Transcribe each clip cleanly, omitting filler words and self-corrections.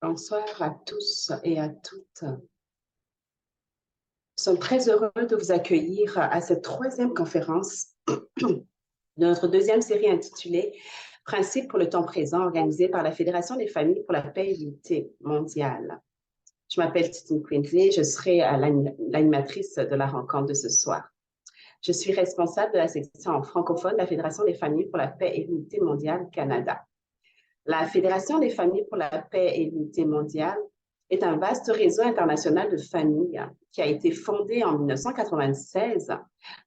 Bonsoir à tous et à toutes. Nous sommes très heureux de vous accueillir à cette troisième conférence de notre deuxième série intitulée Principes pour le temps présent, organisée par la Fédération des familles pour la paix et l'unité mondiale. Je m'appelle Titine Quincy, je serai l'animatrice de la rencontre de ce soir. Je suis responsable de la section francophone de la Fédération des familles pour la paix et l'unité mondiale Canada. La Fédération des familles pour la paix et l'unité mondiale est un vaste réseau international de familles qui a été fondé en 1996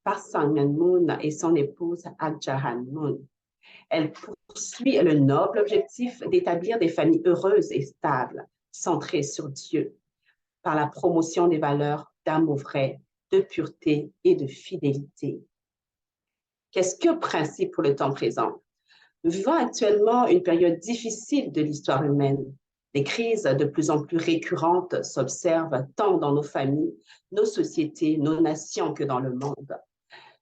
par Sun Myung Moon et son épouse Ak Ja-han Moon. Elle poursuit le noble objectif d'établir des familles heureuses et stables, centrées sur Dieu, par la promotion des valeurs d'amour vrai, de pureté et de fidélité. Qu'est-ce que principe pour le temps présent? Nous vivons actuellement une période difficile de l'histoire humaine. Des crises de plus en plus récurrentes s'observent tant dans nos familles, nos sociétés, nos nations que dans le monde.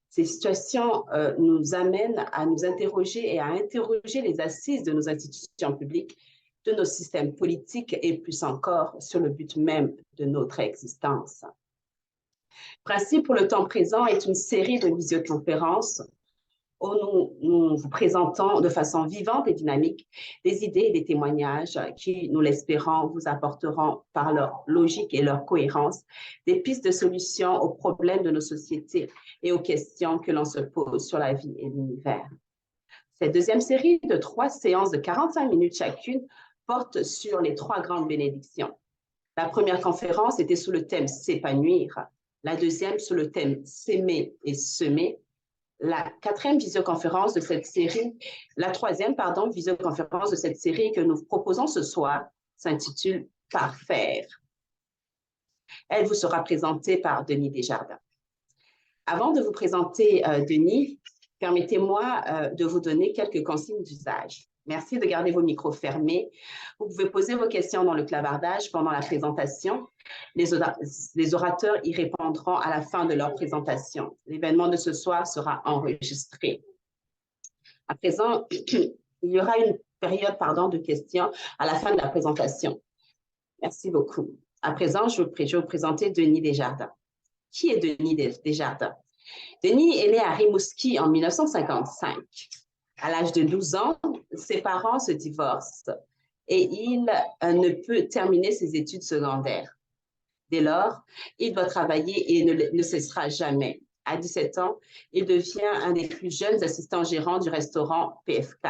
Ces situations nous amènent à nous interroger et à interroger les assises de nos institutions publiques, de nos systèmes politiques et plus encore sur le but même de notre existence. Principe pour le temps présent est une série de visioconférences où nous vous présentons de façon vivante et dynamique des idées et des témoignages qui, nous l'espérons, vous apporteront par leur logique et leur cohérence des pistes de solutions aux problèmes de nos sociétés et aux questions que l'on se pose sur la vie et l'univers. Cette deuxième série de 3 séances de 45 minutes chacune porte sur les 3 grandes bénédictions. La première conférence était sous le thème « S'épanouir », la deuxième sous le thème « S'aimer et semer », la troisième visioconférence de cette série que nous proposons ce soir s'intitule « Parfaire ». Elle vous sera présentée par Denis Desjardins. Avant de vous présenter Denis, permettez-moi de vous donner quelques consignes d'usage. Merci de garder vos micros fermés. Vous pouvez poser vos questions dans le clavardage pendant la présentation. Les orateurs y répondront à la fin de leur présentation. L'événement de ce soir sera enregistré. À présent, il y aura une période de questions à la fin de la présentation. Merci beaucoup. À présent, je vais vous présenter Denis Desjardins. Qui est Denis Desjardins? Denis est né à Rimouski en 1955. À l'âge de 12 ans, ses parents se divorcent et il ne peut terminer ses études secondaires. Dès lors, il doit travailler et ne cessera jamais. À 17 ans, il devient un des plus jeunes assistants gérants du restaurant PFK.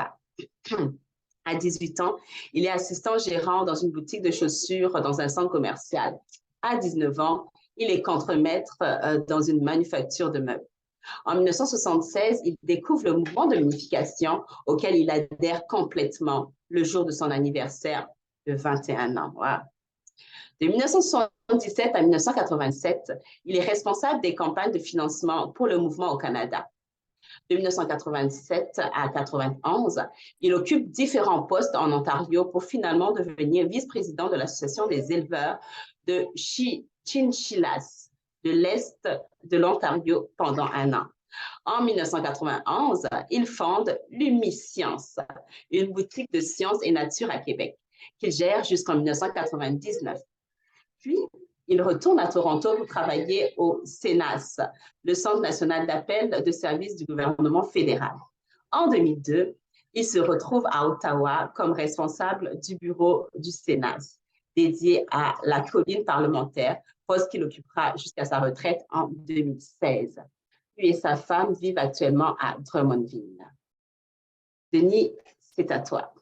À 18 ans, il est assistant gérant dans une boutique de chaussures dans un centre commercial. À 19 ans, il est contremaître dans une manufacture de meubles. En 1976, il découvre le mouvement de l'unification auquel il adhère complètement le jour de son anniversaire de 21 ans. Wow. De 1977 à 1987, il est responsable des campagnes de financement pour le mouvement au Canada. De 1987 à 1991, il occupe différents postes en Ontario pour finalement devenir vice-président de l'Association des éleveurs de chinchillas de l'Est de l'Ontario pendant 1 an. En 1991, il fonde l'Umiscience, une boutique de sciences et nature à Québec, qu'il gère jusqu'en 1999. Puis, il retourne à Toronto pour travailler au CNAS, le Centre national d'appel de services du gouvernement fédéral. En 2002, il se retrouve à Ottawa comme responsable du bureau du CNAS, dédié à la colline parlementaire, poste qu'il occupera jusqu'à sa retraite en 2016. Lui et sa femme vivent actuellement à Drummondville. Denis, c'est à toi.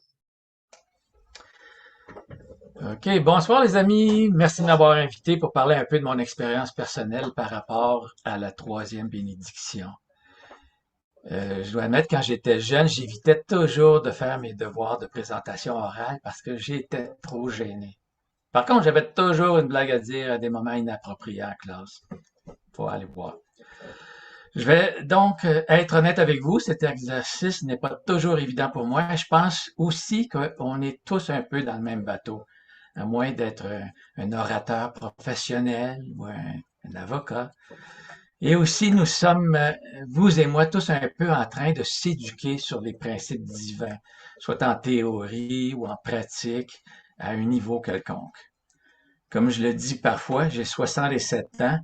OK, bonsoir les amis. Merci de m'avoir invité pour parler un peu de mon expérience personnelle par rapport à la 3e bénédiction. Je dois admettre, quand j'étais jeune, j'évitais toujours de faire mes devoirs de présentation orale parce que j'étais trop gêné. Par contre, j'avais toujours une blague à dire à des moments inappropriés en classe. Faut aller voir. Je vais donc être honnête avec vous, cet exercice n'est pas toujours évident pour moi. Je pense aussi qu'on est tous un peu dans le même bateau, à moins d'être un orateur professionnel ou un avocat. Et aussi, nous sommes, vous et moi, tous un peu en train de s'éduquer sur les principes divins, soit en théorie ou en pratique, à un niveau quelconque. Comme je le dis parfois, j'ai 67 ans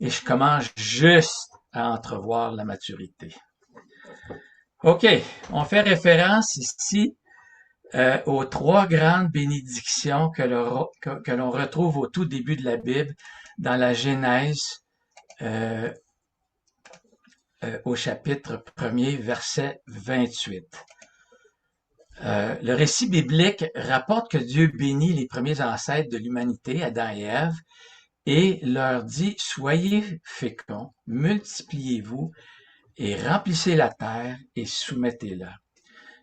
et je commence juste à entrevoir la maturité. OK, on fait référence ici aux trois grandes bénédictions que l'on retrouve au tout début de la Bible dans la Genèse au chapitre 1er, verset 28. Le récit biblique rapporte que Dieu bénit les premiers ancêtres de l'humanité, Adam et Ève, et leur dit « Soyez féconds, multipliez-vous et remplissez la terre et soumettez-la. »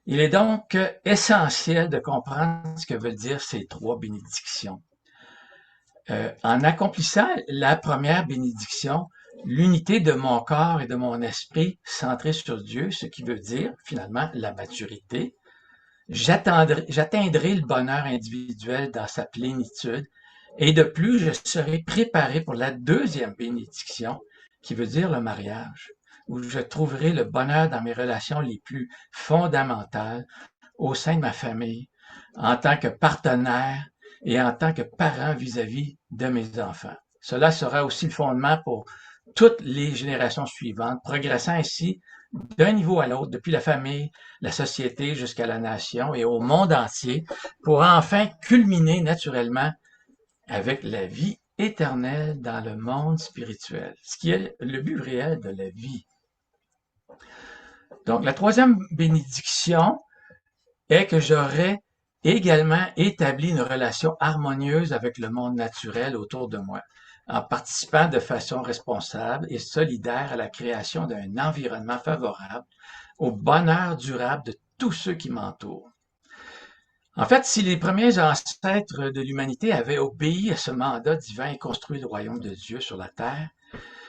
Il est donc essentiel de comprendre ce que veulent dire ces trois bénédictions. En accomplissant la première bénédiction, l'unité de mon corps et de mon esprit centré sur Dieu, ce qui veut dire finalement la maturité, j'atteindrai le bonheur individuel dans sa plénitude et de plus, je serai préparé pour la deuxième bénédiction, qui veut dire le mariage, où je trouverai le bonheur dans mes relations les plus fondamentales au sein de ma famille, en tant que partenaire et en tant que parent vis-à-vis de mes enfants. Cela sera aussi le fondement pour toutes les générations suivantes, progressant ainsi d'un niveau à l'autre, depuis la famille, la société jusqu'à la nation et au monde entier, pour enfin culminer naturellement avec la vie éternelle dans le monde spirituel, ce qui est le but réel de la vie. Donc, la troisième bénédiction est que j'aurai également établi une relation harmonieuse avec le monde naturel autour de moi, en participant de façon responsable et solidaire à la création d'un environnement favorable au bonheur durable de tous ceux qui m'entourent. En fait, si les premiers ancêtres de l'humanité avaient obéi à ce mandat divin et construit le royaume de Dieu sur la terre,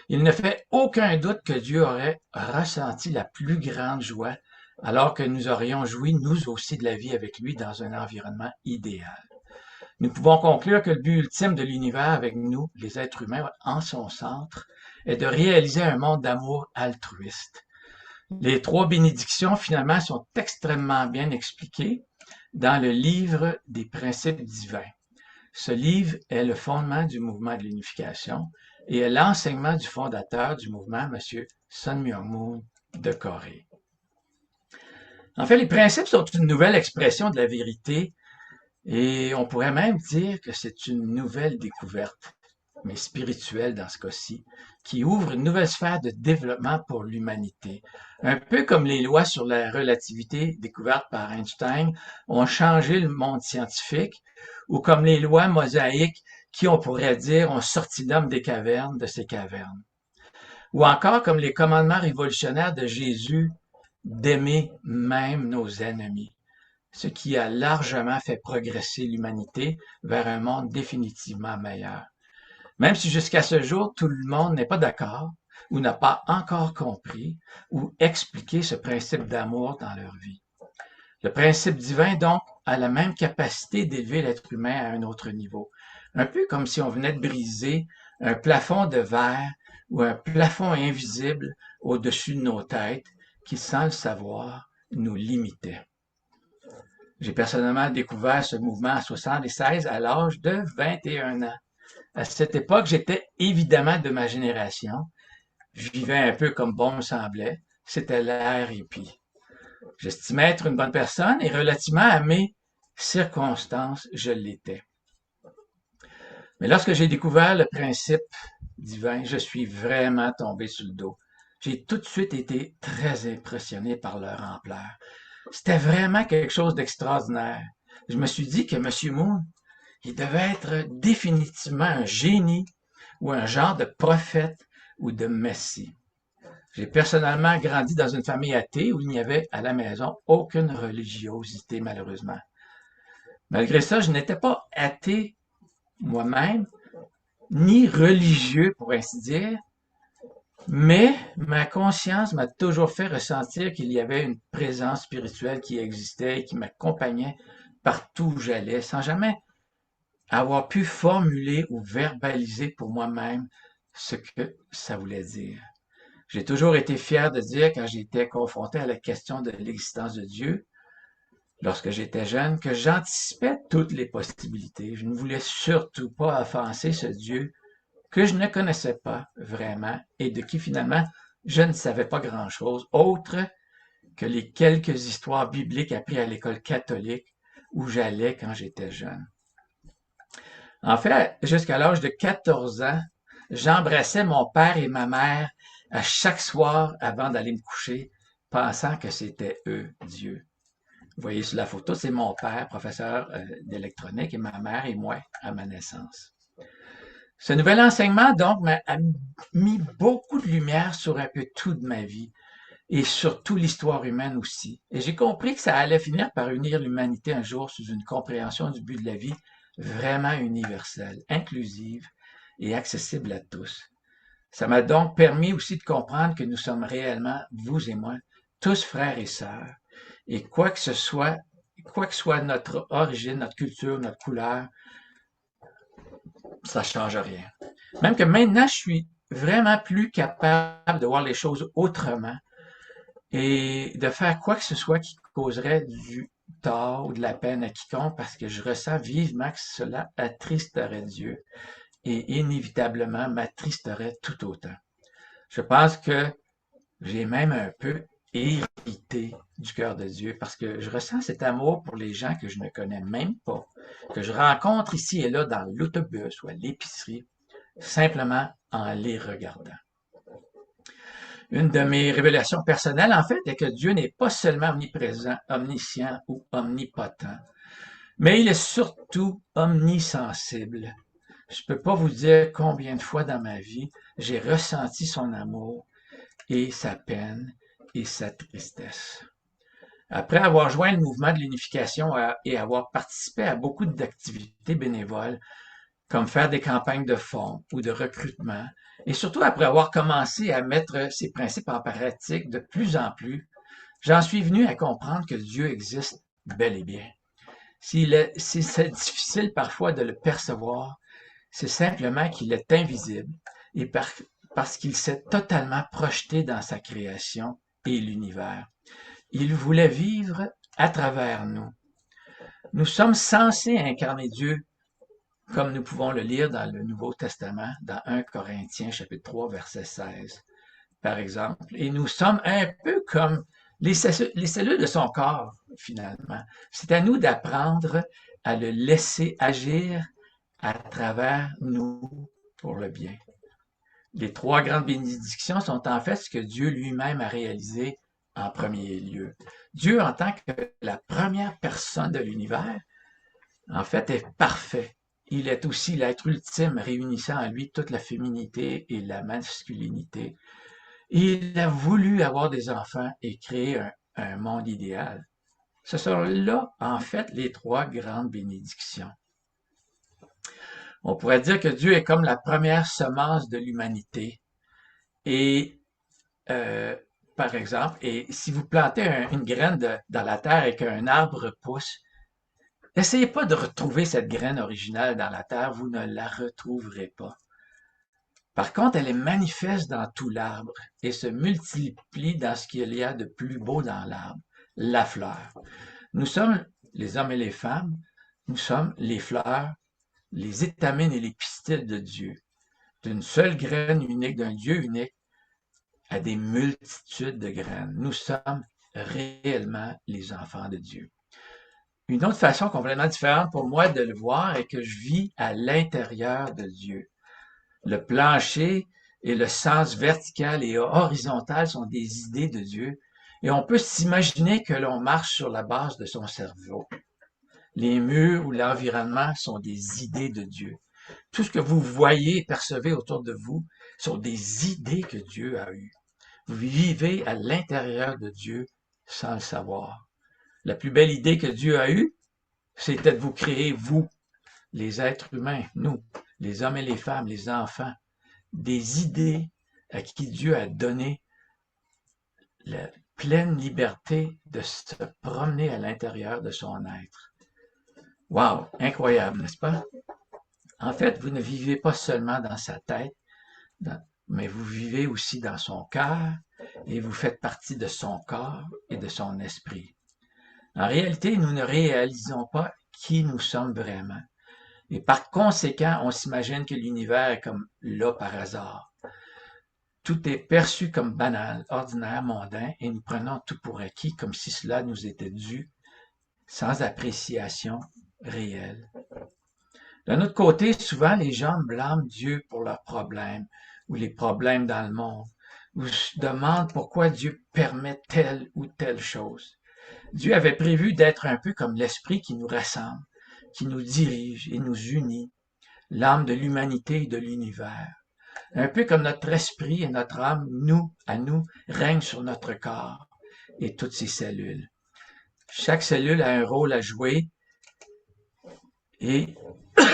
il ne fait aucun doute que Dieu aurait ressenti la plus grande joie alors que nous aurions joui nous aussi de la vie avec lui dans un environnement idéal. Nous pouvons conclure que le but ultime de l'univers avec nous, les êtres humains en son centre, est de réaliser un monde d'amour altruiste. Les trois bénédictions, finalement, sont extrêmement bien expliquées dans le livre des principes divins. Ce livre est le fondement du mouvement de l'unification et est l'enseignement du fondateur du mouvement, M. Sun Myung Moon de Corée. En fait, les principes sont une nouvelle expression de la vérité et on pourrait même dire que c'est une nouvelle découverte, mais spirituelle dans ce cas-ci, qui ouvre une nouvelle sphère de développement pour l'humanité. Un peu comme les lois sur la relativité découvertes par Einstein ont changé le monde scientifique, ou comme les lois mosaïques qui, on pourrait dire, ont sorti l'homme des cavernes, de ses cavernes. Ou encore comme les commandements révolutionnaires de Jésus d'aimer même nos ennemis, ce qui a largement fait progresser l'humanité vers un monde définitivement meilleur. Même si jusqu'à ce jour, tout le monde n'est pas d'accord ou n'a pas encore compris ou expliqué ce principe d'amour dans leur vie. Le principe divin, donc, a la même capacité d'élever l'être humain à un autre niveau. Un peu comme si on venait de briser un plafond de verre ou un plafond invisible au-dessus de nos têtes qui, sans le savoir, nous limitait. J'ai personnellement découvert ce mouvement à 76 à l'âge de 21 ans. À cette époque, j'étais évidemment de ma génération. Je vivais un peu comme bon me semblait. C'était l'ère hippie. J'estimais être une bonne personne et relativement à mes circonstances, je l'étais. Mais lorsque j'ai découvert le principe divin, je suis vraiment tombé sur le dos. J'ai tout de suite été très impressionné par leur ampleur. C'était vraiment quelque chose d'extraordinaire. Je me suis dit que M. Moon, il devait être définitivement un génie ou un genre de prophète ou de messie. J'ai personnellement grandi dans une famille athée où il n'y avait à la maison aucune religiosité, malheureusement. Malgré ça, je n'étais pas athée moi-même, ni religieux, pour ainsi dire, mais ma conscience m'a toujours fait ressentir qu'il y avait une présence spirituelle qui existait et qui m'accompagnait partout où j'allais, sans jamais avoir pu formuler ou verbaliser pour moi-même ce que ça voulait dire. J'ai toujours été fier de dire quand j'étais confronté à la question de l'existence de Dieu, lorsque j'étais jeune, que j'anticipais toutes les possibilités. Je ne voulais surtout pas offenser ce Dieu que je ne connaissais pas vraiment et de qui finalement je ne savais pas grand-chose, autre que les quelques histoires bibliques apprises à l'école catholique où j'allais quand j'étais jeune. En fait, jusqu'à l'âge de 14 ans, j'embrassais mon père et ma mère à chaque soir avant d'aller me coucher, pensant que c'était eux, Dieu. Vous voyez sur la photo, c'est mon père, professeur d'électronique, et ma mère et moi à ma naissance. Ce nouvel enseignement, donc, m'a mis beaucoup de lumière sur un peu tout de ma vie et surtout l'histoire humaine aussi. Et j'ai compris que ça allait finir par unir l'humanité un jour sous une compréhension du but de la vie vraiment universelle, inclusive et accessible à tous. Ça m'a donc permis aussi de comprendre que nous sommes réellement, vous et moi, tous frères et sœurs, et quoi que soit notre origine, notre culture, notre couleur, ça ne change rien. Même que maintenant, je suis vraiment plus capable de voir les choses autrement et de faire quoi que ce soit qui causerait du tort ou de la peine à quiconque parce que je ressens vivement que cela attristerait Dieu et inévitablement m'attristerait tout autant. Je pense que j'ai même un peu hérité du cœur de Dieu parce que je ressens cet amour pour les gens que je ne connais même pas, que je rencontre ici et là dans l'autobus ou à l'épicerie, simplement en les regardant. Une de mes révélations personnelles, en fait, est que Dieu n'est pas seulement omniprésent, omniscient ou omnipotent, mais il est surtout omnisensible. Je ne peux pas vous dire combien de fois dans ma vie j'ai ressenti son amour et sa peine et sa tristesse. Après avoir joint le mouvement de l'unification et avoir participé à beaucoup d'activités bénévoles, comme faire des campagnes de fonds ou de recrutement, et surtout après avoir commencé à mettre ces principes en pratique de plus en plus, j'en suis venu à comprendre que Dieu existe bel et bien. Si c'est difficile parfois de le percevoir, c'est simplement qu'il est invisible et parce qu'il s'est totalement projeté dans sa création et l'univers. Il voulait vivre à travers nous. Nous sommes censés incarner Dieu comme nous pouvons le lire dans le Nouveau Testament, dans 1 Corinthiens chapitre 3, verset 16, par exemple. Et nous sommes un peu comme les cellules de son corps, finalement. C'est à nous d'apprendre à le laisser agir à travers nous pour le bien. Les trois grandes bénédictions sont en fait ce que Dieu lui-même a réalisé en premier lieu. Dieu, en tant que la première personne de l'univers, en fait, est parfait. Il est aussi l'être ultime, réunissant en lui toute la féminité et la masculinité. Il a voulu avoir des enfants et créer un monde idéal. Ce sont là, en fait, les trois grandes bénédictions. On pourrait dire que Dieu est comme la première semence de l'humanité. Et, euh, par exemple, et si vous plantez une graine dans la terre et qu'un arbre pousse, n'essayez pas de retrouver cette graine originale dans la terre, vous ne la retrouverez pas. Par contre, elle est manifeste dans tout l'arbre et se multiplie dans ce qu'il y a de plus beau dans l'arbre, la fleur. Nous sommes, les hommes et les femmes, nous sommes les fleurs, les étamines et les pistils de Dieu. D'une seule graine unique, d'un Dieu unique, à des multitudes de graines. Nous sommes réellement les enfants de Dieu. Une autre façon complètement différente pour moi de le voir est que je vis à l'intérieur de Dieu. Le plancher et le sens vertical et horizontal sont des idées de Dieu et on peut s'imaginer que l'on marche sur la base de son cerveau. Les murs ou l'environnement sont des idées de Dieu. Tout ce que vous voyez et percevez autour de vous sont des idées que Dieu a eues. Vous vivez à l'intérieur de Dieu sans le savoir. La plus belle idée que Dieu a eue, c'était de vous créer, vous, les êtres humains, nous, les hommes et les femmes, les enfants, des idées à qui Dieu a donné la pleine liberté de se promener à l'intérieur de son être. Wow, incroyable, n'est-ce pas? En fait, vous ne vivez pas seulement dans sa tête, mais vous vivez aussi dans son cœur et vous faites partie de son corps et de son esprit. En réalité, nous ne réalisons pas qui nous sommes vraiment. Et par conséquent, on s'imagine que l'univers est comme là par hasard. Tout est perçu comme banal, ordinaire, mondain, et nous prenons tout pour acquis comme si cela nous était dû, sans appréciation réelle. D'un autre côté, souvent les gens blâment Dieu pour leurs problèmes ou les problèmes dans le monde, ou se demandent pourquoi Dieu permet telle ou telle chose. Dieu avait prévu d'être un peu comme l'esprit qui nous rassemble, qui nous dirige et nous unit, l'âme de l'humanité et de l'univers. Un peu comme notre esprit et notre âme, à nous, règnent sur notre corps et toutes ses cellules. Chaque cellule a un rôle à jouer et,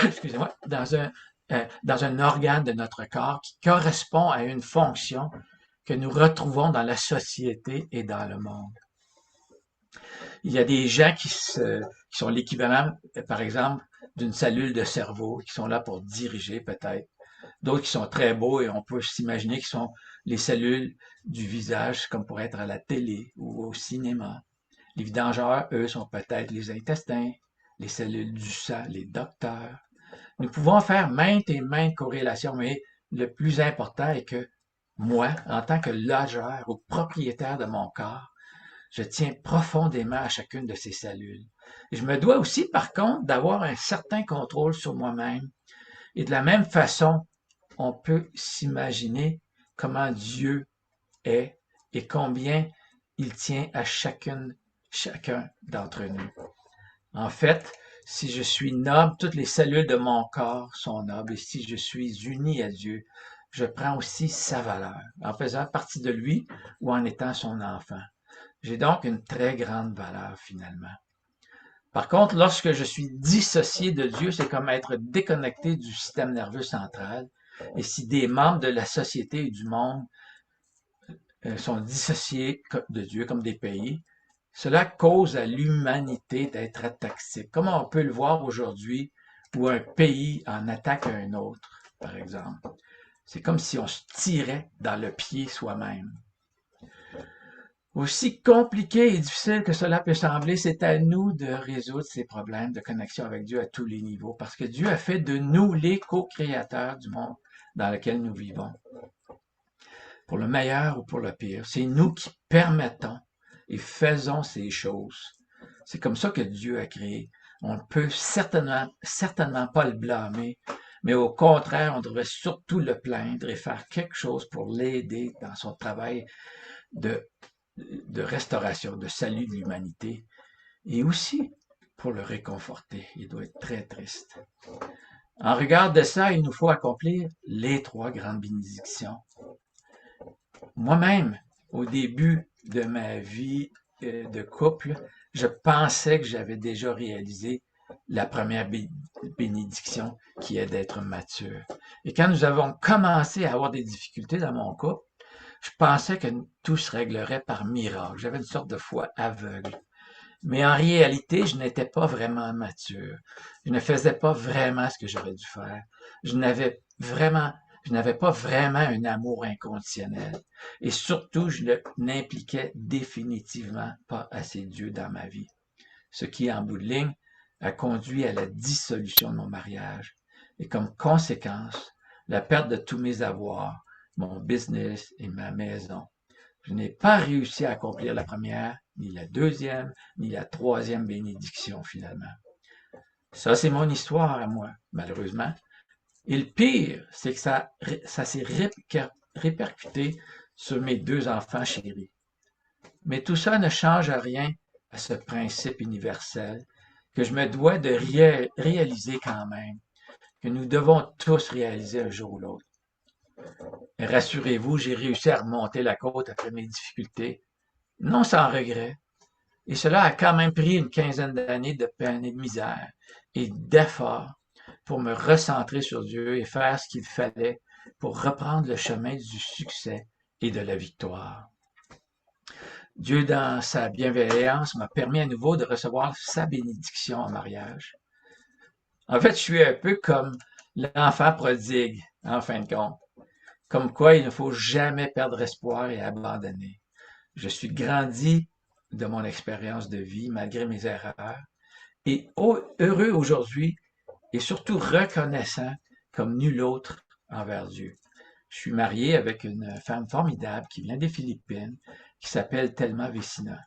excusez-moi, dans un organe de notre corps qui correspond à une fonction que nous retrouvons dans la société et dans le monde. Il y a des gens qui sont l'équivalent, par exemple, d'une cellule de cerveau, qui sont là pour diriger peut-être. D'autres qui sont très beaux et on peut s'imaginer qu'ils sont les cellules du visage, comme pour être à la télé ou au cinéma. Les vidangeurs, eux, sont peut-être les intestins, les cellules du sang, les docteurs. Nous pouvons faire maintes et maintes corrélations, mais le plus important est que moi, en tant que logeur ou propriétaire de mon corps, je tiens profondément à chacune de ces cellules. Et je me dois aussi, par contre, d'avoir un certain contrôle sur moi-même. Et de la même façon, on peut s'imaginer comment Dieu est et combien il tient à chacun d'entre nous. En fait, si je suis noble, toutes les cellules de mon corps sont nobles, et si je suis uni à Dieu, je prends aussi sa valeur, en faisant partie de lui ou en étant son enfant. J'ai donc une très grande valeur finalement. Par contre, lorsque je suis dissocié de Dieu, c'est comme être déconnecté du système nerveux central. Et si des membres de la société et du monde sont dissociés de Dieu comme des pays, cela cause à l'humanité d'être ataxique, comme on peut le voir aujourd'hui, où un pays en attaque un autre, par exemple. C'est comme si on se tirait dans le pied soi-même. Aussi compliqué et difficile que cela peut sembler, c'est à nous de résoudre ces problèmes de connexion avec Dieu à tous les niveaux, parce que Dieu a fait de nous les co-créateurs du monde dans lequel nous vivons. Pour le meilleur ou pour le pire, c'est nous qui permettons et faisons ces choses. C'est comme ça que Dieu a créé. On ne peut certainement pas le blâmer, mais au contraire, on devrait surtout le plaindre et faire quelque chose pour l'aider dans son travail de restauration, de salut de l'humanité, et aussi pour le réconforter. Il doit être très triste. En regard de ça, il nous faut accomplir les 3 grandes bénédictions. Moi-même, au début de ma vie de couple, je pensais que j'avais déjà réalisé la première bénédiction qui est d'être mature. Et quand nous avons commencé à avoir des difficultés dans mon couple, je pensais que tout se réglerait par miracle. J'avais une sorte de foi aveugle. Mais en réalité, je n'étais pas vraiment mature. Je ne faisais pas vraiment ce que j'aurais dû faire. Je n'avais pas vraiment un amour inconditionnel. Et surtout, je n'impliquais définitivement pas assez Dieu dans ma vie. Ce qui, en bout de ligne, a conduit à la dissolution de mon mariage. Et comme conséquence, la perte de tous mes avoirs, mon business et ma maison. Je n'ai pas réussi à accomplir la première, ni la deuxième, ni la troisième bénédiction finalement. Ça, c'est mon histoire à moi, malheureusement. Et le pire, c'est que ça s'est répercuté sur mes 2 enfants chéris. Mais tout ça ne change rien à ce principe universel que je me dois de réaliser quand même, que nous devons tous réaliser un jour ou l'autre. Rassurez-vous, j'ai réussi à remonter la côte après mes difficultés, non sans regret. Et cela a quand même pris une quinzaine d'années de peine et de misère et d'efforts pour me recentrer sur Dieu et faire ce qu'il fallait pour reprendre le chemin du succès et de la victoire. Dieu, dans sa bienveillance, m'a permis à nouveau de recevoir sa bénédiction en mariage. En fait, je suis un peu comme l'enfant prodigue, en fin de compte. Comme quoi il ne faut jamais perdre espoir et abandonner. Je suis grandi de mon expérience de vie, malgré mes erreurs, et heureux aujourd'hui et surtout reconnaissant comme nul autre envers Dieu. Je suis marié avec une femme formidable qui vient des Philippines, qui s'appelle Thelma Vecina,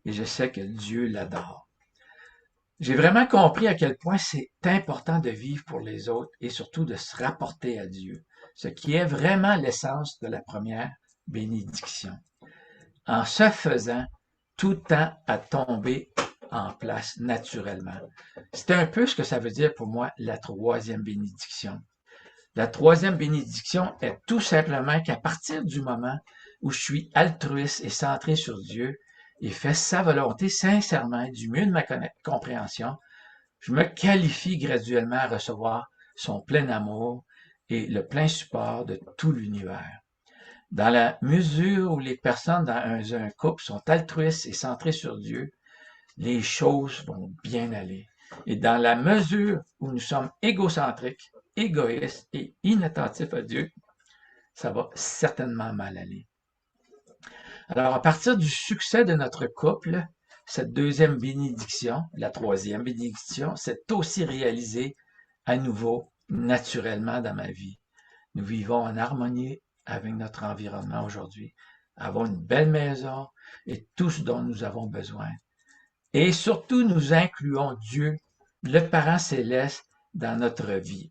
et je sais que Dieu l'adore. J'ai vraiment compris à quel point c'est important de vivre pour les autres et surtout de se rapporter à Dieu, ce qui est vraiment l'essence de la première bénédiction. En ce faisant, tout tend à tomber en place naturellement. C'est un peu ce que ça veut dire pour moi la troisième bénédiction. La troisième bénédiction est tout simplement qu'à partir du moment où je suis altruiste et centré sur Dieu et fais sa volonté sincèrement du mieux de ma compréhension, je me qualifie graduellement à recevoir son plein amour et le plein support de tout l'univers. Dans la mesure où les personnes dans un couple sont altruistes et centrées sur Dieu, les choses vont bien aller. Et dans la mesure où nous sommes égocentriques, égoïstes et inattentifs à Dieu, ça va certainement mal aller. Alors, à partir du succès de notre couple, cette deuxième bénédiction, la troisième bénédiction, s'est aussi réalisée à nouveau naturellement dans ma vie. Nous vivons en harmonie avec notre environnement aujourd'hui, avons une belle maison et tout ce dont nous avons besoin. Et surtout, nous incluons Dieu, le Parent céleste, dans notre vie.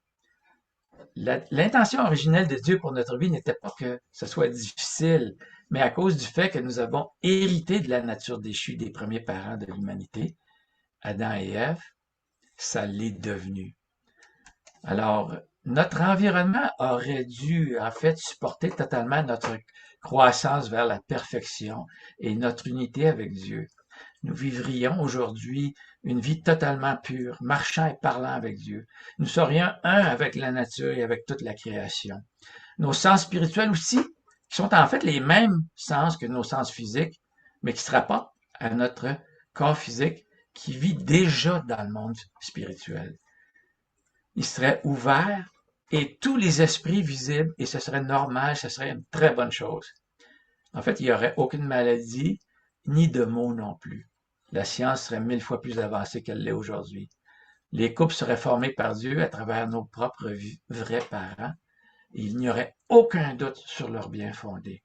L'intention originelle de Dieu pour notre vie n'était pas que ce soit difficile, mais à cause du fait que nous avons hérité de la nature déchue des premiers parents de l'humanité, Adam et Ève, ça l'est devenu. Alors, notre environnement aurait dû, en fait, supporter totalement notre croissance vers la perfection et notre unité avec Dieu. Nous vivrions aujourd'hui une vie totalement pure, marchant et parlant avec Dieu. Nous serions un avec la nature et avec toute la création. Nos sens spirituels aussi, qui sont en fait les mêmes sens que nos sens physiques, mais qui se rapportent à notre corps physique qui vit déjà dans le monde spirituel. Il serait ouvert et tous les esprits visibles, et ce serait normal, ce serait une très bonne chose. En fait, il n'y aurait aucune maladie, ni de maux non plus. La science serait 1000 fois plus avancée qu'elle l'est aujourd'hui. Les couples seraient formés par Dieu à travers nos propres vrais parents, et il n'y aurait aucun doute sur leur bien fondé.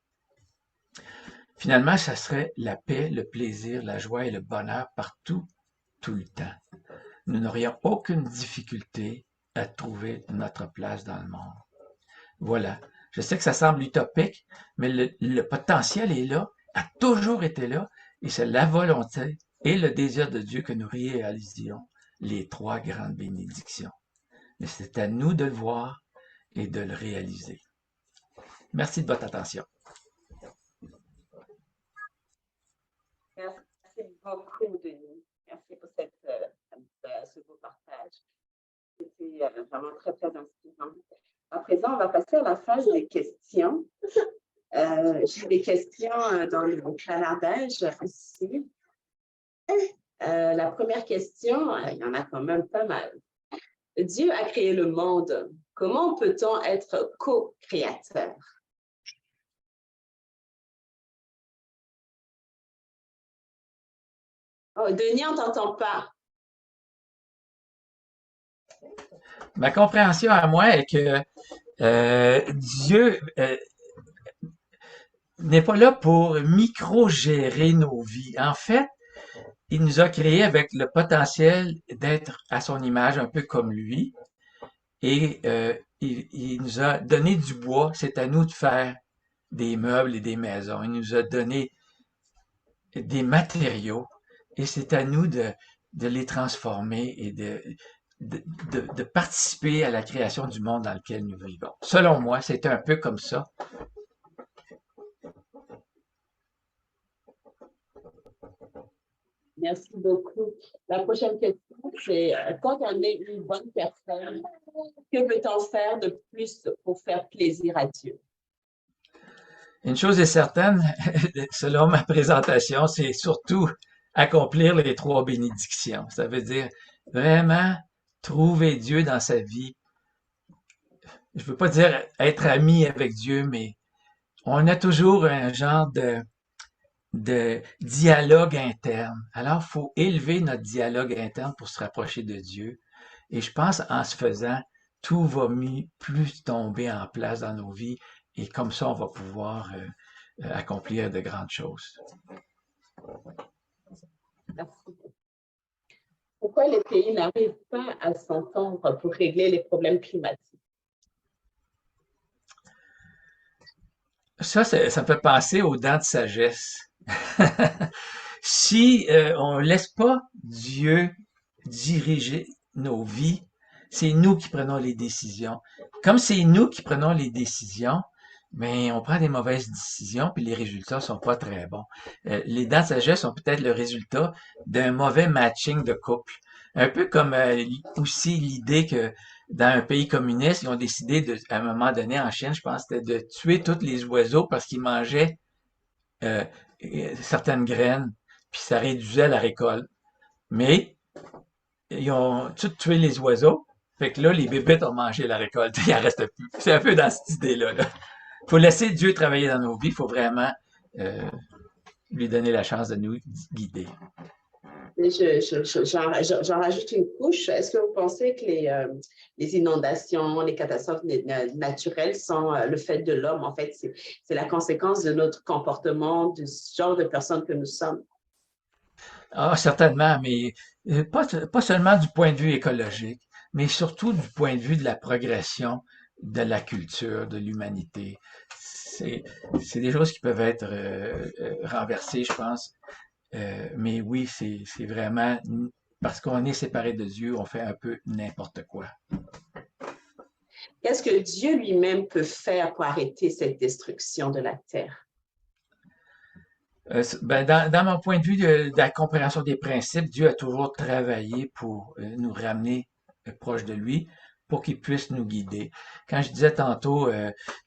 Finalement, ça serait la paix, le plaisir, la joie et le bonheur partout, tout le temps. Nous n'aurions aucune difficulté à trouver notre place dans le monde. Voilà. Je sais que ça semble utopique, mais le potentiel est là, a toujours été là, et c'est la volonté et le désir de Dieu que nous réalisions les trois grandes bénédictions. Mais c'est à nous de le voir et de le réaliser. Merci de votre attention. Merci beaucoup, Denis. Merci pour ce beau partage. C'était vraiment très, très inspirant. À présent, on va passer à la phase des questions. J'ai des questions dans le canardage ici. La première question, il y en a quand même pas mal. Dieu a créé le monde. Comment peut-on être co-créateur? Oh, Denis, on ne t'entend pas. Ma compréhension à moi est que Dieu n'est pas là pour micro-gérer nos vies. En fait, il nous a créés avec le potentiel d'être à son image, un peu comme lui. Et il nous a donné du bois. C'est à nous de faire des meubles et des maisons. Il nous a donné des matériaux. Et c'est à nous de les transformer et de participer à la création du monde dans lequel nous vivons. Selon moi, c'est un peu comme ça. Merci beaucoup. La prochaine question, c'est quand on est une bonne personne, que peut-on faire de plus pour faire plaisir à Dieu? Une chose est certaine, selon ma présentation, c'est surtout accomplir les trois bénédictions. Ça veut dire vraiment trouver Dieu dans sa vie. Je veux pas dire être ami avec Dieu, mais on a toujours un genre de dialogue interne. Alors, il faut élever notre dialogue interne pour se rapprocher de Dieu. Et je pense en se faisant, tout va plus tomber en place dans nos vies et comme ça, on va pouvoir accomplir de grandes choses. Pourquoi les pays n'arrivent pas à s'entendre pour régler les problèmes climatiques? Ça me fait penser aux dents de sagesse. Si on ne laisse pas Dieu diriger nos vies, c'est nous qui prenons les décisions. Comme c'est nous qui prenons les décisions, mais on prend des mauvaises décisions, puis les résultats sont pas très bons. Les dents de sagesse sont peut-être le résultat d'un mauvais matching de couple. Un peu comme aussi l'idée que dans un pays communiste, ils ont décidé à un moment donné en Chine, je pense, c'était de tuer tous les oiseaux parce qu'ils mangeaient euh, certaines graines, puis ça réduisait la récolte. Mais ils ont tout tué les oiseaux, fait que là, les bébites ont mangé la récolte, il en reste plus. C'est un peu dans cette idée-là. Là. Faut laisser Dieu travailler dans nos vies, il faut vraiment euh, lui donner la chance de nous guider. J'en rajoute une couche. Est-ce que vous pensez que les inondations, les catastrophes naturelles sont le fait de l'homme? En fait, c'est la conséquence de notre comportement, du genre de personnes que nous sommes. Ah, certainement, mais pas seulement du point de vue écologique, mais surtout du point de vue de la progression de la culture, de l'humanité. C'est, c'est des choses qui peuvent être renversées, je pense. Mais oui, c'est vraiment parce qu'on est séparé de Dieu, on fait un peu n'importe quoi. Qu'est-ce que Dieu lui-même peut faire pour arrêter cette destruction de la terre? Ben, dans mon point de vue de la compréhension des principes, Dieu a toujours travaillé pour nous ramener proche de lui, pour qu'il puisse nous guider. Quand je disais tantôt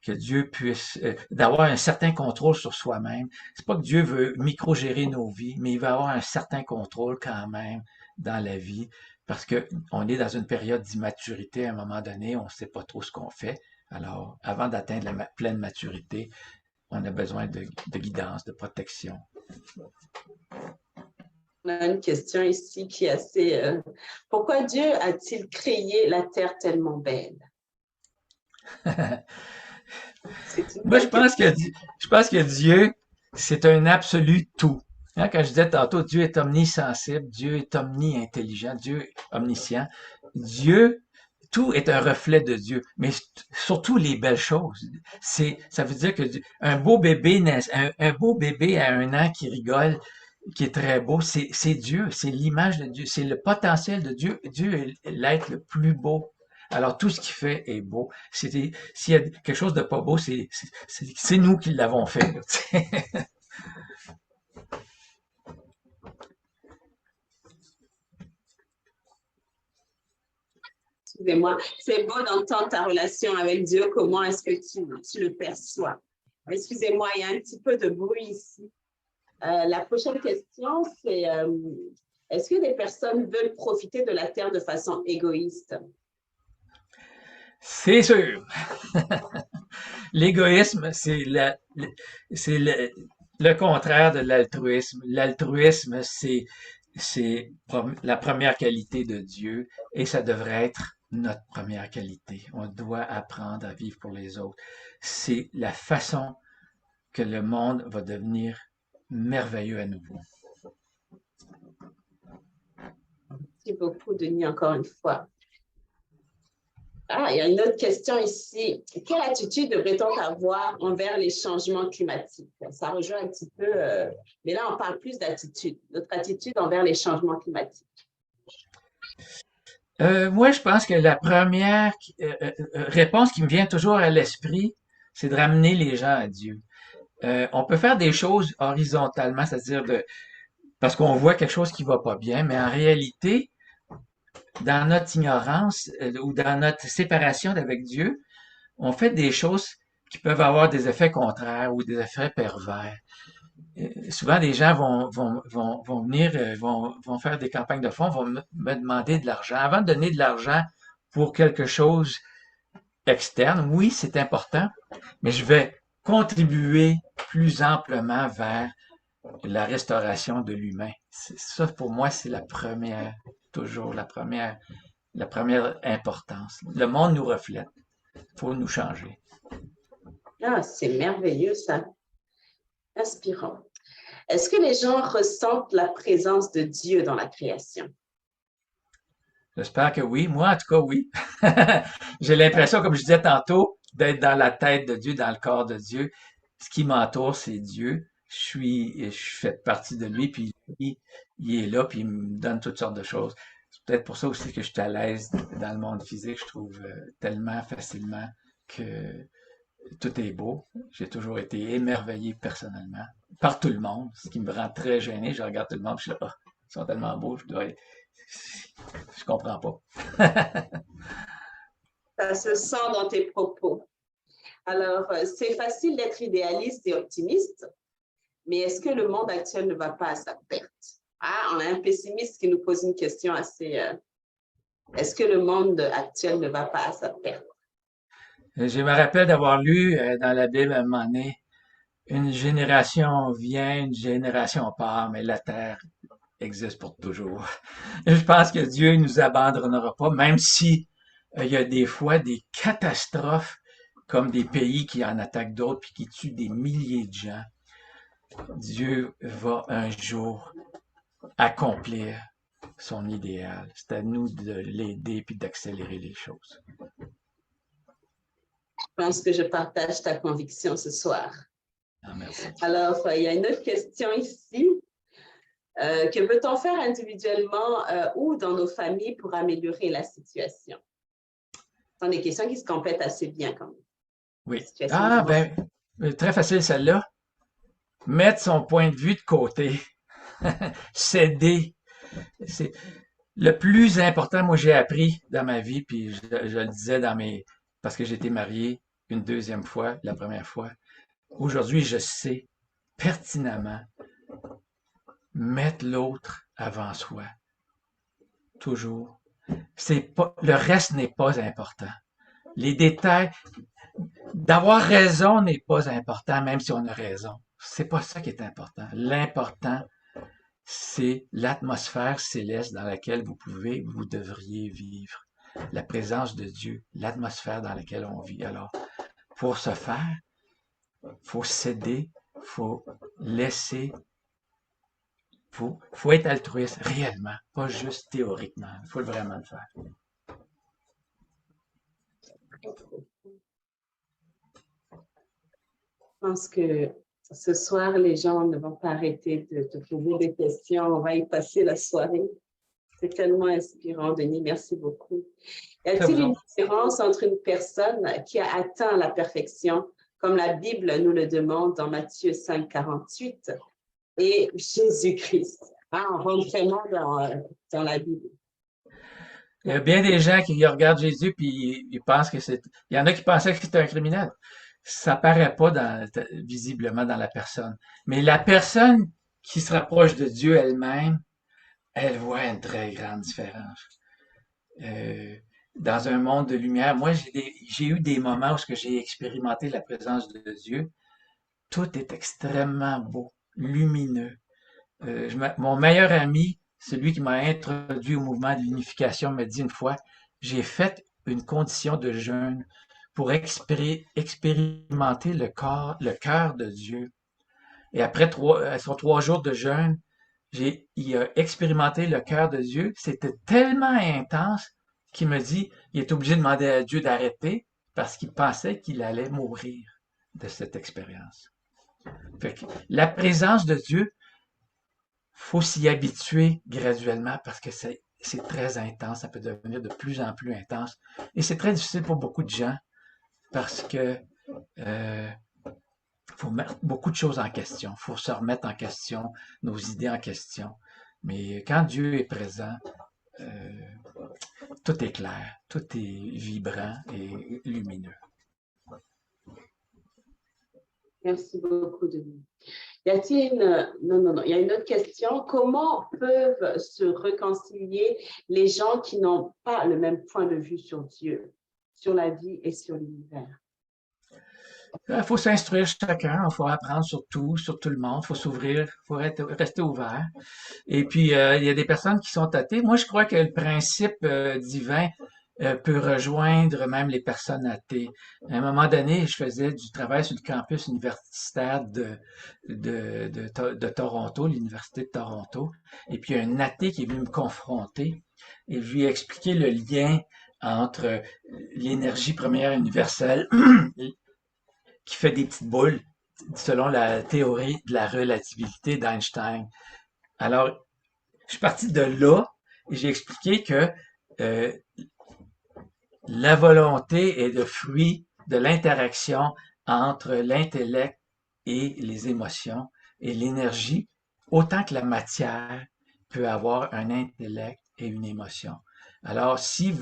que Dieu puisse d'avoir un certain contrôle sur soi-même, c'est pas que Dieu veut micro-gérer nos vies, mais il veut avoir un certain contrôle quand même dans la vie, parce que on est dans une période d'immaturité à un moment donné, on ne sait pas trop ce qu'on fait. Alors, avant d'atteindre la pleine maturité, on a besoin de guidance, de protection. On a une question ici qui est assez... pourquoi Dieu a-t-il créé la terre tellement belle? Moi, je pense que Dieu, c'est un absolu tout. Hein, quand je disais tantôt, Dieu est omnisensible, Dieu est omni-intelligent, Dieu est omniscient. Dieu, tout est un reflet de Dieu, mais surtout les belles choses. Ça veut dire que un beau bébé, un beau bébé à 1 an qui rigole, qui est très beau, c'est Dieu, c'est l'image de Dieu, c'est le potentiel de Dieu. Dieu est l'être le plus beau. Alors tout ce qu'il fait est beau. S'il y a quelque chose de pas beau, c'est nous qui l'avons fait. Là, excusez-moi, c'est beau d'entendre ta relation avec Dieu. Comment est-ce que tu le perçois? Excusez-moi, il y a un petit peu de bruit ici. La prochaine question, c'est est-ce que des personnes veulent profiter de la terre de façon égoïste? c'est sûr. L'égoïsme, c'est le contraire de l'altruisme. L'altruisme, c'est la première qualité de Dieu et ça devrait être notre première qualité. On doit apprendre à vivre pour les autres. C'est la façon que le monde va devenir merveilleux à nouveau. Merci beaucoup, Denis, encore une fois. Ah, il y a une autre question ici. Quelle attitude devrait-on avoir envers les changements climatiques? Ça rejoint un petit peu, mais là, on parle plus d'attitude, notre attitude envers les changements climatiques. Moi, je pense que la première réponse qui me vient toujours à l'esprit, c'est de ramener les gens à Dieu. On peut faire des choses horizontalement, c'est-à-dire parce qu'on voit quelque chose qui va pas bien, mais en réalité, dans notre ignorance ou dans notre séparation d'avec Dieu, on fait des choses qui peuvent avoir des effets contraires ou des effets pervers. Souvent, des gens vont venir, vont faire des campagnes de fonds, vont me demander de l'argent. Avant de donner de l'argent pour quelque chose externe, oui, c'est important, mais je vais contribuer plus amplement vers la restauration de l'humain. Ça, pour moi, c'est toujours la première importance. Le monde nous reflète. Il faut nous changer. Ah, c'est merveilleux ça, inspirant. Est-ce que les gens ressentent la présence de Dieu dans la création? J'espère que oui. Moi, en tout cas, oui. J'ai l'impression, comme je disais tantôt, d'être dans la tête de Dieu, dans le corps de Dieu. Ce qui m'entoure, c'est Dieu. Je fais partie de lui, puis lui, il est là, puis il me donne toutes sortes de choses. C'est peut-être pour ça aussi que je suis à l'aise dans le monde physique. Je trouve tellement facilement que tout est beau. J'ai toujours été émerveillé personnellement par tout le monde, ce qui me rend très gêné. Je regarde tout le monde, je suis là, oh, ils sont tellement beaux, je comprends pas. Ça se sent dans tes propos. Alors, c'est facile d'être idéaliste et optimiste, mais est-ce que le monde actuel ne va pas à sa perte? Ah, on a un pessimiste qui nous pose une question assez... est-ce que le monde actuel ne va pas à sa perte? Je me rappelle d'avoir lu dans la Bible à un moment donné, une génération vient, une génération part, mais la terre existe pour toujours. Je pense que Dieu ne nous abandonnera pas, même si il y a des fois des catastrophes comme des pays qui en attaquent d'autres puis qui tuent des milliers de gens. Dieu va un jour accomplir son idéal. C'est à nous de l'aider puis d'accélérer les choses. Je pense que je partage ta conviction ce soir. Ah, merci. Alors, il y a une autre question ici. Que peut-on faire individuellement ou dans nos familles pour améliorer la situation? Ce sont des questions qui se complètent assez bien quand même. Oui. Ah, ben, très facile celle-là. Mettre son point de vue de côté. Céder. C'est le plus important, moi, j'ai appris dans ma vie, puis je le disais parce que j'ai été marié une deuxième fois, la première fois. Aujourd'hui, je sais pertinemment mettre l'autre avant soi. Toujours. Le reste n'est pas important. Les détails, d'avoir raison n'est pas important, même si on a raison. C'est pas ça qui est important. L'important, c'est l'atmosphère céleste dans laquelle vous devriez vivre. La présence de Dieu, l'atmosphère dans laquelle on vit. Alors, pour ce faire, faut céder, faut laisser, faut être altruiste réellement, pas juste théoriquement. Il faut vraiment le faire. Je pense que ce soir, les gens ne vont pas arrêter de te poser des questions. On va y passer la soirée. C'est tellement inspirant, Denis. Merci beaucoup. Y a-t-il une différence entre une personne qui a atteint la perfection, comme la Bible nous le demande dans Matthieu 5, 48, et Jésus-Christ? Ah, on rentre vraiment dans la Bible. Il y a bien des gens qui regardent Jésus puis ils pensent que c'est. Il y en a qui pensaient que c'était un criminel. Ça paraît pas visiblement dans la personne. Mais la personne qui se rapproche de Dieu elle-même, elle voit une très grande différence. Euh, dans un monde de lumière, moi j'ai eu des moments où j'ai expérimenté la présence de Dieu. Tout est extrêmement beau, lumineux. Mon meilleur ami, celui qui m'a introduit au mouvement de l'unification, m'a dit une fois, j'ai fait une condition de jeûne pour expérimenter le cœur de Dieu. Et après sur 3 jours de jeûne, il a expérimenté le cœur de Dieu. C'était tellement intense qu'il me dit, il est obligé de demander à Dieu d'arrêter parce qu'il pensait qu'il allait mourir de cette expérience. Fait que la présence de Dieu, faut s'y habituer graduellement parce que c'est très intense, ça peut devenir de plus en plus intense. Et c'est très difficile pour beaucoup de gens parce que faut mettre beaucoup de choses en question. Il faut se remettre en question, nos idées en question. Mais quand Dieu est présent, euh, tout est clair, tout est vibrant et lumineux. Merci beaucoup, Denis. Y a-t-il non, il y a une autre question. Comment peuvent se réconcilier les gens qui n'ont pas le même point de vue sur Dieu, sur la vie et sur l'univers? Il faut s'instruire chacun, il faut apprendre sur tout le monde, il faut s'ouvrir, il faut rester ouvert. Et puis, il y a des personnes qui sont athées. Moi, je crois que le principe divin peut rejoindre même les personnes athées. À un moment donné, je faisais du travail sur le campus universitaire de Toronto, l'Université de Toronto. Et puis, il y a un athée qui est venu me confronter et je lui ai expliqué le lien entre l'énergie première universelle qui fait des petites boules selon la théorie de la relativité d'Einstein. Alors, je suis parti de là et j'ai expliqué que euh, la volonté est le fruit de l'interaction entre l'intellect et les émotions et l'énergie, autant que la matière peut avoir un intellect et une émotion. Alors, si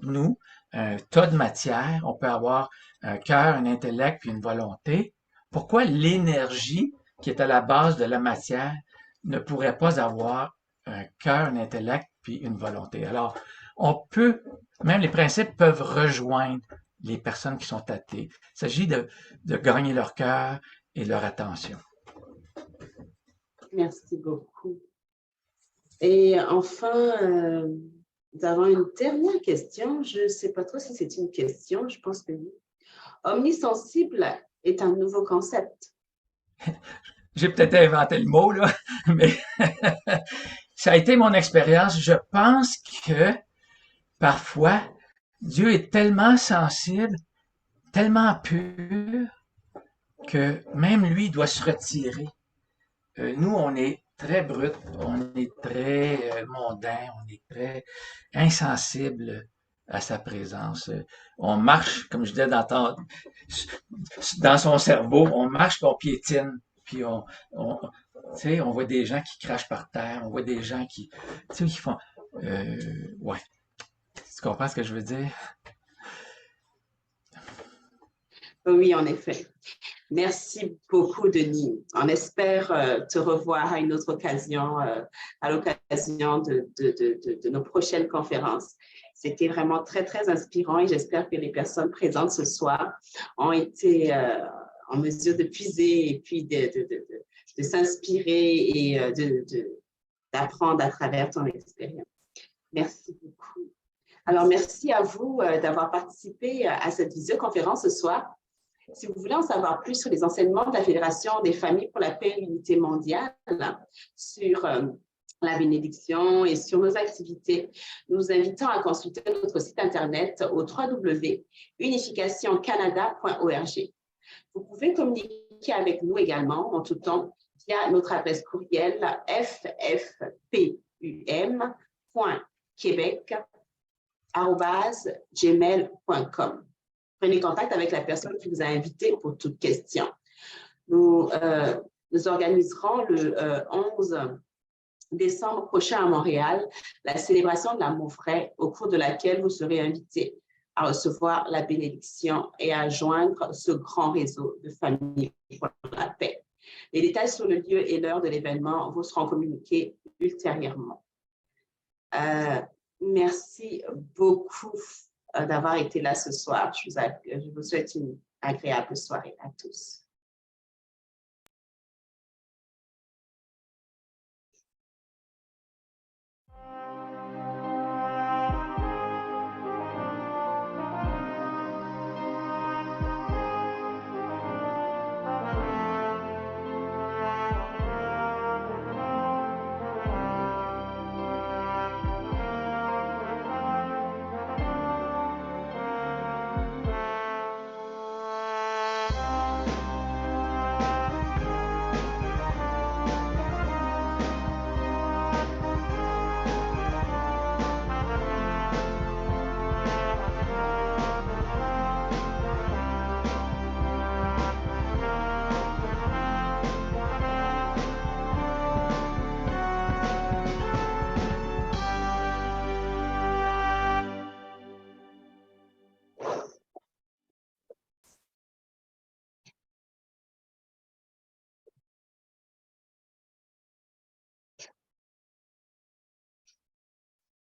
nous, un tas de matière, on peut avoir un cœur, un intellect puis une volonté, pourquoi l'énergie qui est à la base de la matière ne pourrait pas avoir un cœur, un intellect puis une volonté? Alors, on peut, même les principes peuvent rejoindre les personnes qui sont athées. Il s'agit de gagner leur cœur et leur attention. Merci beaucoup. Et enfin, nous avons une dernière question. Je ne sais pas trop si c'est une question, je pense que oui. Omnisensible est un nouveau concept. J'ai peut-être inventé le mot, là, mais ça a été mon expérience. Je pense que parfois, Dieu est tellement sensible, tellement pur, que même lui doit se retirer. Nous, on est très brut, on est très mondain, on est très insensible à sa présence. On marche, comme je disais dans son cerveau, on marche puis on piétine, puis on, tu sais, on voit des gens qui crachent par terre, on voit des gens qui, tu sais, qui font, ouais, tu comprends ce que je veux dire? Oui, en effet. Merci beaucoup, Denis. On espère te revoir à une autre occasion, à l'occasion de nos prochaines conférences. C'était vraiment très, très inspirant et j'espère que les personnes présentes ce soir ont été en mesure de puiser et puis de s'inspirer et d'apprendre à travers ton expérience. Merci beaucoup. Alors, merci à vous d'avoir participé à cette visioconférence ce soir. Si vous voulez en savoir plus sur les enseignements de la Fédération des familles pour la paix et l'unité mondiale, sur la bénédiction et sur nos activités, nous vous invitons à consulter notre site Internet au www.unificationcanada.org. Vous pouvez communiquer avec nous également en tout temps via notre adresse courriel ffpum.quebec@gmail.com. Prenez contact avec la personne qui vous a invité pour toute question. Nous organiserons le 11 décembre prochain à Montréal la célébration de l'amour frais, au cours de laquelle vous serez invité à recevoir la bénédiction et à joindre ce grand réseau de familles pour la paix. Les détails sur le lieu et l'heure de l'événement vous seront communiqués ultérieurement. Merci beaucoup d'avoir été là ce soir. Je vous souhaite une agréable soirée à tous.